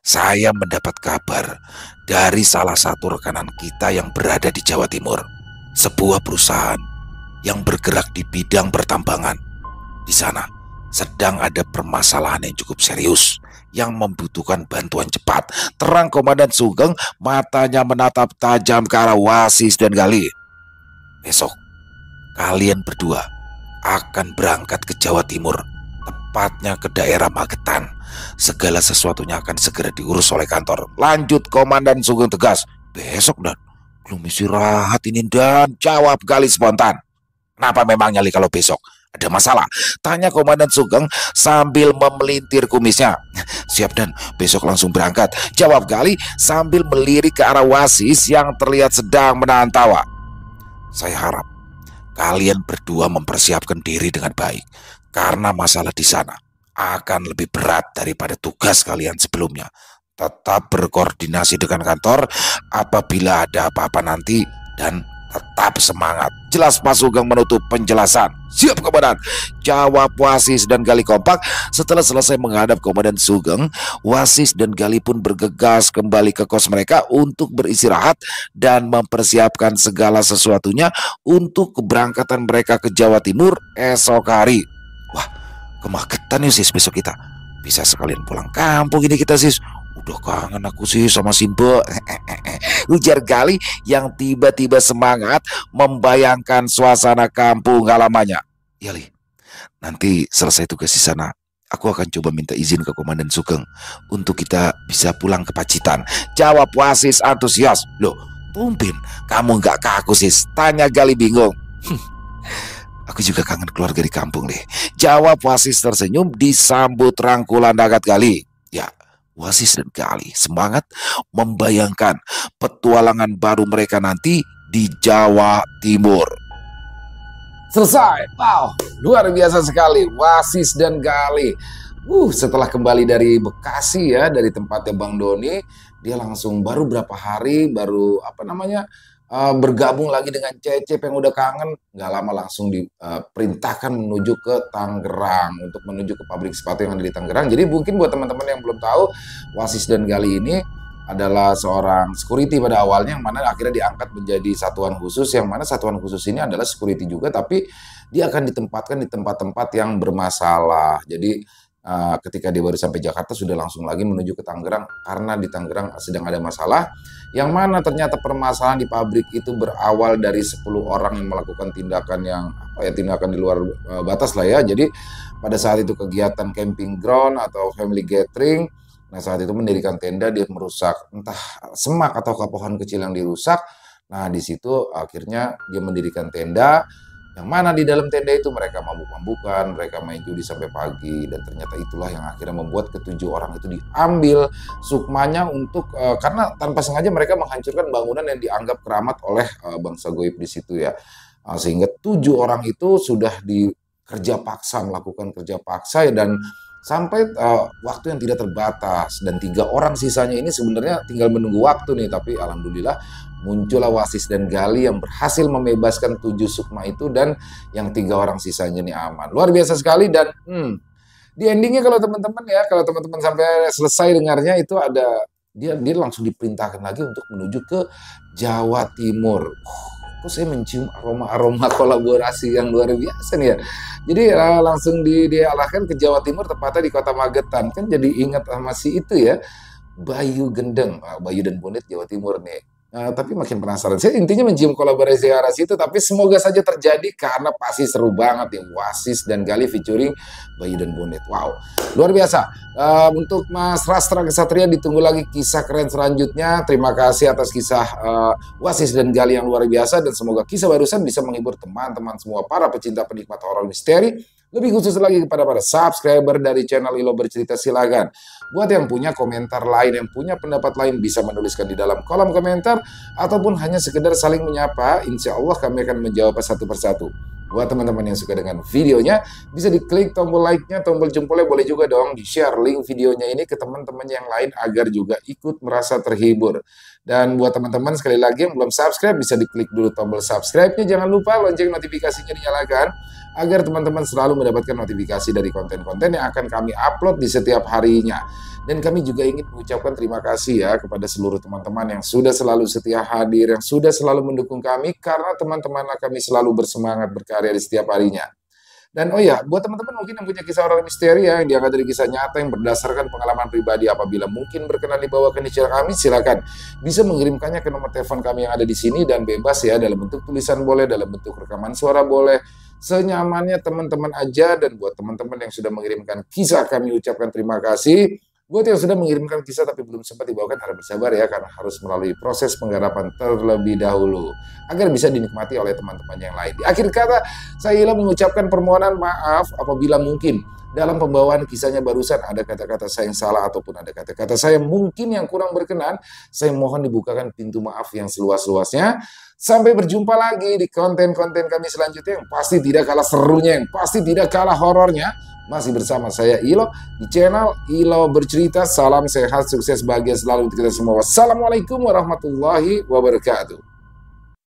Speaker 2: saya mendapat kabar dari salah satu rekanan kita yang berada di Jawa Timur, sebuah perusahaan yang bergerak di bidang pertambangan. Di sana sedang ada permasalahan yang cukup serius yang membutuhkan bantuan cepat, terang Komandan Sugeng, matanya menatap tajam ke arah Wasis dan Gali. Besok kalian berdua akan berangkat ke Jawa Timur, tepatnya ke daerah Magetan. Segala sesuatunya akan segera diurus oleh kantor, lanjut Komandan Sugeng tegas. Besok, Dan? Belum istirahat ini, Dan, jawab Gali spontan. Kenapa memangnya, Li, kalau besok? Ada masalah? Tanya Komandan Sugeng sambil memelintir kumisnya. Siap, Dan, besok langsung berangkat, jawab Gali sambil melirik ke arah Wasis yang terlihat sedang menahan tawa. Saya harap kalian berdua mempersiapkan diri dengan baik, karena masalah di sana akan lebih berat daripada tugas kalian sebelumnya. Tetap berkoordinasi dengan kantor apabila ada apa-apa nanti, dan tetap semangat. Jelas Pak Sugeng menutup penjelasan. Siap Komandan, jawab Wasis dan Gali kompak. Setelah selesai menghadap Komandan Sugeng, Wasis dan Gali pun bergegas kembali ke kos mereka untuk beristirahat dan mempersiapkan segala sesuatunya untuk keberangkatan mereka ke Jawa Timur esok hari. Wah, ke Magetan ya, sis, besok kita. Bisa sekalian pulang kampung ini kita, sis. Udah kangen aku sih sama Simba. Ujar Gali yang tiba-tiba semangat membayangkan suasana kampung halamannya. Ya Li, nanti selesai tugas di sana, aku akan coba minta izin ke Komandan Sugeng untuk kita bisa pulang ke Pacitan. Jawab Wasis antusias. Loh, tumben kamu nggak kaku Sis? Tanya Gali bingung. Aku juga kangen keluarga di kampung deh. Jawab Wasis tersenyum disambut rangkulan hangat Gali. Ya, Wasis dan Gali semangat membayangkan petualangan baru mereka nanti di Jawa Timur.
Speaker 1: Selesai. Wow, luar biasa sekali Wasis dan Gali. Setelah kembali dari Bekasi ya, dari tempatnya Bang Doni, dia langsung baru berapa hari baru bergabung lagi dengan Cecep yang udah kangen. Nggak lama langsung diperintahkan menuju ke Tangerang untuk menuju ke pabrik sepatu yang ada di Tangerang. Jadi mungkin buat teman-teman yang belum tahu, Wasis dan Gali ini adalah seorang security pada awalnya, yang mana akhirnya diangkat menjadi satuan khusus, yang mana satuan khusus ini adalah security juga, tapi dia akan ditempatkan di tempat-tempat yang bermasalah. Jadi ketika dia baru sampai Jakarta sudah langsung lagi menuju ke Tangerang karena di Tangerang sedang ada masalah, yang mana ternyata permasalahan di pabrik itu berawal dari 10 orang yang melakukan tindakan tindakan di luar batas lah ya. Jadi pada saat itu kegiatan camping ground atau family gathering. Nah, saat itu mendirikan tenda, dia merusak entah semak atau pohon kecil yang dirusak. Nah, di situ akhirnya dia mendirikan tenda, yang mana di dalam tenda itu mereka mabuk-mabukan, mereka main judi sampai pagi, dan ternyata itulah yang akhirnya membuat ketujuh orang itu diambil sukmanya untuk karena tanpa sengaja mereka menghancurkan bangunan yang dianggap keramat oleh bangsa goib di situ ya. Sehingga 7 orang itu sudah melakukan kerja paksa ya, dan sampai waktu yang tidak terbatas, dan 3 orang sisanya ini sebenarnya tinggal menunggu waktu nih, tapi alhamdulillah muncullah Wasis dan Gali yang berhasil membebaskan 7 sukma itu, dan yang 3 orang sisanya ini aman. Luar biasa sekali. Dan di endingnya kalau teman-teman sampai selesai dengarnya itu ada dia langsung diperintahkan lagi untuk menuju ke Jawa Timur. Kok saya mencium aroma-aroma kolaborasi yang luar biasa nih ya. Jadi langsung diarahkan ke Jawa Timur, tepatnya di Kota Magetan. Kan jadi ingat sama si itu ya, Bayu Gendeng, Bayu dan Bonet Jawa Timur nih. Tapi makin penasaran. Saya intinya mencium kolaborasi arah situ, tapi semoga saja terjadi karena pasti seru banget ya. Wasis dan Gali featuring Bayu dan Bonet. Wow, luar biasa. Untuk Mas Rastra Kesatria ditunggu lagi kisah keren selanjutnya. Terima kasih atas kisah Wasis dan Gali yang luar biasa, dan semoga kisah barusan bisa menghibur teman-teman semua para pecinta penikmat horor misteri. Lebih khusus lagi kepada para subscriber dari channel Ilo Bercerita, silakan. Buat yang punya komentar lain, yang punya pendapat lain, bisa menuliskan di dalam kolom komentar, ataupun hanya sekedar saling menyapa. Insya Allah kami akan menjawab satu persatu. Buat teman-teman yang suka dengan videonya, bisa diklik tombol like-nya, tombol jempolnya, boleh juga dong di-share link videonya ini ke teman-teman yang lain agar juga ikut merasa terhibur. Dan buat teman-teman sekali lagi yang belum subscribe, bisa diklik dulu tombol subscribe-nya. Jangan lupa lonceng notifikasinya dinyalakan agar teman-teman selalu mendapatkan notifikasi dari konten-konten yang akan kami upload di setiap harinya. Dan kami juga ingin mengucapkan terima kasih ya kepada seluruh teman-teman yang sudah selalu setia hadir, yang sudah selalu mendukung kami, karena teman-teman kami selalu bersemangat berkarya di setiap harinya. Dan oh ya, buat teman-teman mungkin yang punya kisah horor misteri yang diangkat dari kisah nyata yang berdasarkan pengalaman pribadi, apabila mungkin berkenan dibawakan di channel kami, silakan bisa mengirimkannya ke nomor telepon kami yang ada di sini, dan bebas ya, dalam bentuk tulisan boleh, dalam bentuk rekaman suara boleh, senyamannya teman-teman aja. Dan buat teman-teman yang sudah mengirimkan kisah, kami ucapkan terima kasih. Buat yang sudah mengirimkan kisah tapi belum sempat dibawakan, harap bersabar ya, karena harus melalui proses penggarapan terlebih dahulu agar bisa dinikmati oleh teman-teman yang lain. Di akhir kata, saya Ila mengucapkan permohonan maaf apabila mungkin dalam pembawaan kisahnya barusan ada kata-kata saya yang salah, ataupun ada kata-kata saya mungkin yang kurang berkenan. Saya mohon dibukakan pintu maaf yang seluas-luasnya. Sampai berjumpa lagi di konten-konten kami selanjutnya yang pasti tidak kalah serunya, yang pasti tidak kalah horornya. Masih bersama saya Ilo di channel Ilo Bercerita. Salam sehat, sukses, bahagia selalu untuk kita semua. Wassalamualaikum warahmatullahi wabarakatuh.